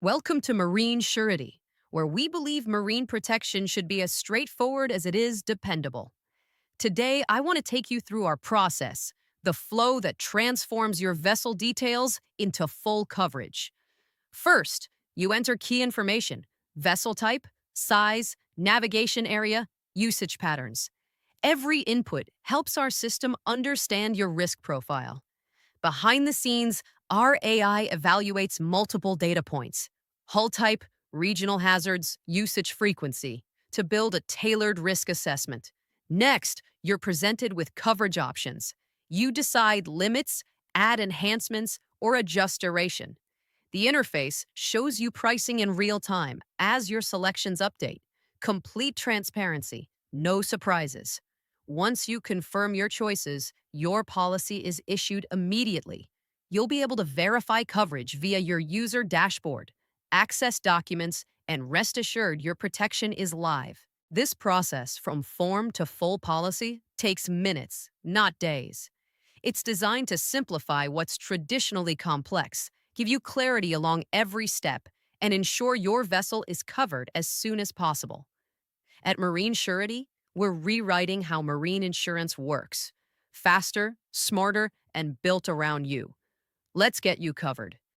Welcome to Marine Surety, where we believe marine protection should be as straightforward as it is dependable. Today, I want to take you through our process, the flow that transforms your vessel details into full coverage. First, you enter key information: vessel type, size, navigation area, usage patterns. Every input helps our system understand your risk profile. Behind the scenes, our AI evaluates multiple data points: hull type, regional hazards, usage frequency to build a tailored risk assessment. Next, you're presented with coverage options. You decide limits, add enhancements, or adjust duration. The interface shows you pricing in real time as your selections update. Complete transparency, no surprises. Once you confirm your choices, your policy is issued immediately. You'll be able to verify coverage via your user dashboard, access documents, and rest assured your protection is live. This process from form to full policy takes minutes, not days. It's designed to simplify what's traditionally complex, give you clarity along every step, and ensure your vessel is covered as soon as possible. At Marine Surety, we're rewriting how marine insurance works: faster, smarter, and built around you. Let's get you covered.